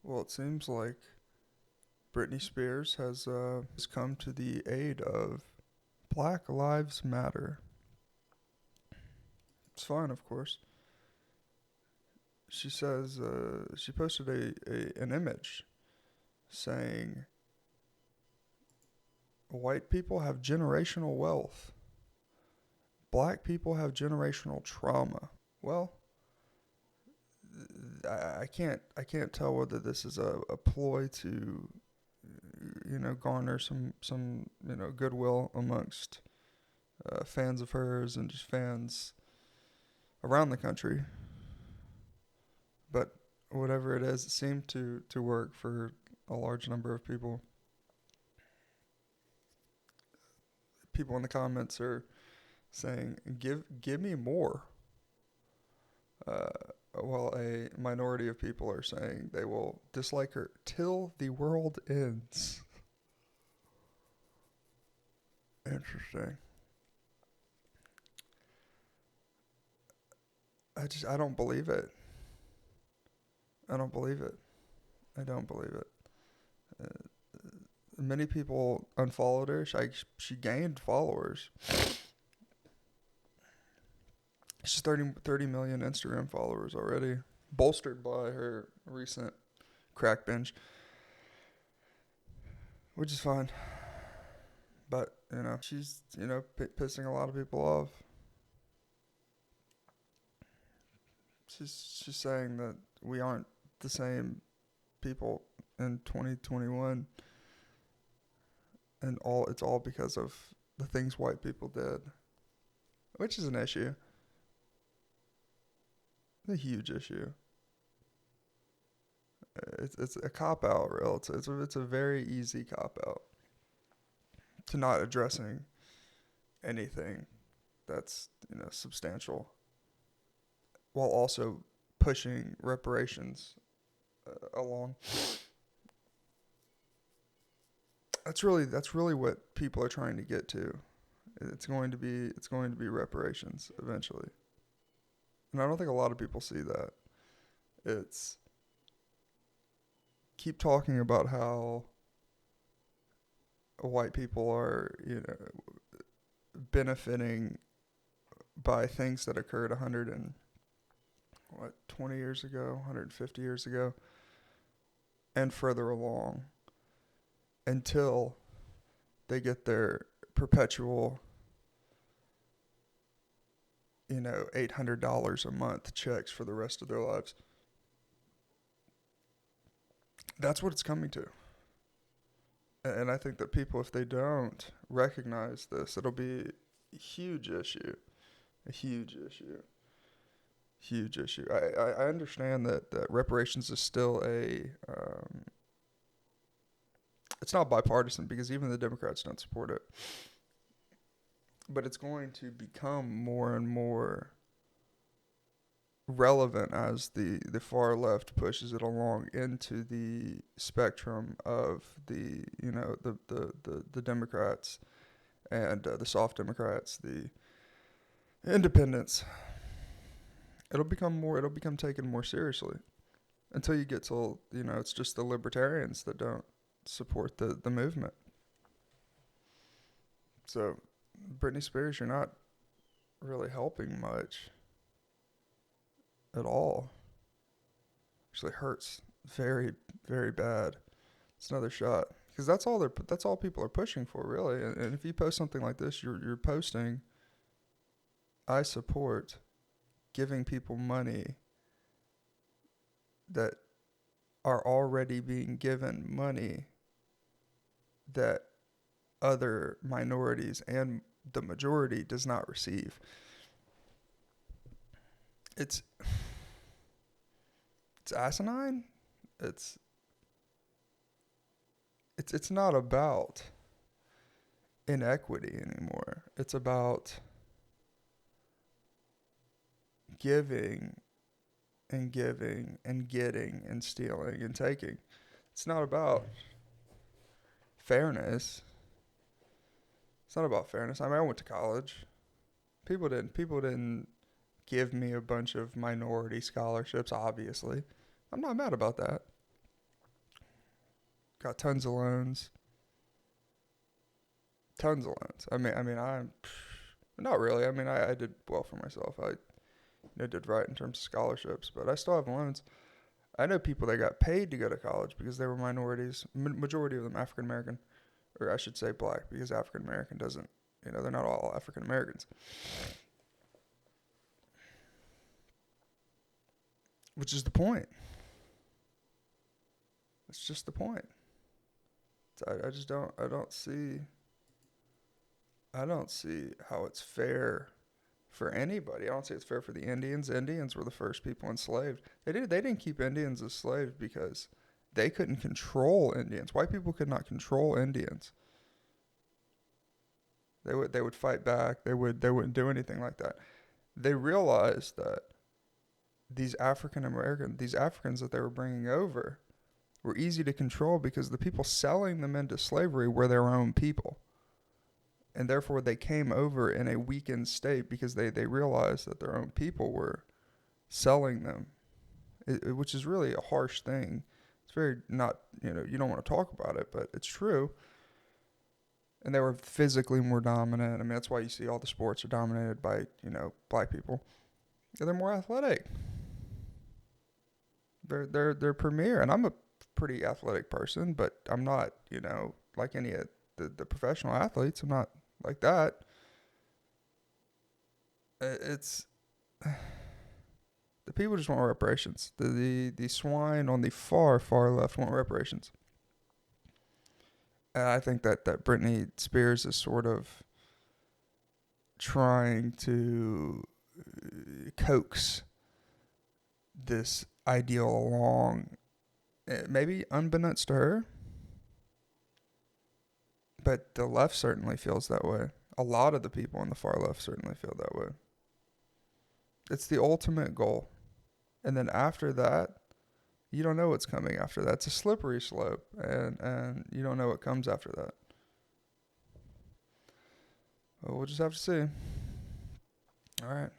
Well, it seems like Britney Spears has come to the aid of Black Lives Matter. It's fine, of course. She says she posted an image saying white people have generational wealth, black people have generational trauma. Well, I can't tell whether this is a ploy to garner some goodwill amongst fans of hers and just fans around the country. But whatever it is, it seemed to work for a large number of people. People in the comments are saying, "Give me more," uh, while a minority of people are saying they will dislike her till the world ends. Interesting. I don't believe it. I don't believe it. I don't believe it. Many people unfollowed her. She gained followers. She's 30 million Instagram followers already, bolstered by her recent crack binge, which is fine. But, she's, pissing a lot of people off. She's saying that we aren't the same people in 2021, and it's all because of the things white people did, which is an issue, a huge issue. It's a cop out, real. It's a very easy cop out to not addressing anything that's substantial, while also pushing reparations along. That's really what people are trying to get to. It's going to be reparations eventually, and I don't think a lot of people see that. It's keep talking about how white people are benefiting by things that occurred 20 years ago, 150 years ago, and further along, until they get their perpetual, $800 a month checks for the rest of their lives. That's what it's coming to. And I think that people, if they don't recognize this, it'll be a huge issue. A huge issue. Huge issue. I understand that reparations is still it's not bipartisan because even the Democrats don't support it. But it's going to become more and more relevant as the far left pushes it along into the spectrum of the Democrats and the soft Democrats, the independents. It'll become taken more seriously until you get to it's just the libertarians that don't support the movement. So Britney Spears, you're not really helping much at all. Actually hurts very, very bad. It's another shot because that's all people are pushing for, really. And if you post something like this, you're posting, I support giving people money that are already being given money that other minorities and the majority does not receive. It's asinine. It's it's not about inequity anymore. It's about giving and giving and getting and stealing and taking. It's not about fairness. It's not about fairness. I mean, I went to college. People didn't give me a bunch of minority scholarships, obviously. I'm not mad about that. got tons of loans. Tons of loans. I'm not really. I did well for myself. I did right in terms of scholarships, but I still have loans. I know people that got paid to go to college because they were minorities. Majority of them African American, or I should say black, because African American doesn't. They're not all African Americans. Which is the point. It's just the point. I just don't. I don't see how it's fair for anybody. I don't see it's fair for the Indians. Indians were the first people enslaved. They didn't keep Indians as slaves because they couldn't control Indians. White people could not control Indians. They would fight back. They wouldn't do anything like that. They realized that these Africans that they were bringing over were easy to control because the people selling them into slavery were their own people. And therefore they came over in a weakened state because they realized that their own people were selling them, which is really a harsh thing. It's very not, you don't want to talk about it, but it's true. And they were physically more dominant. That's why you see all the sports are dominated by, black people. And they're more athletic. They're premier. And I'm a pretty athletic person, but I'm not, like any of the professional athletes. I'm not like that. It's the people just want reparations. The swine on the far left want reparations. And I think that Britney Spears is sort of trying to coax this ideal along, maybe unbeknownst to her. But the left certainly feels that way. A lot of the people on the far left certainly feel that way. It's the ultimate goal. And then after that, you don't know what's coming after that. It's a slippery slope, and you don't know what comes after that. Well, we'll just have to see. All right.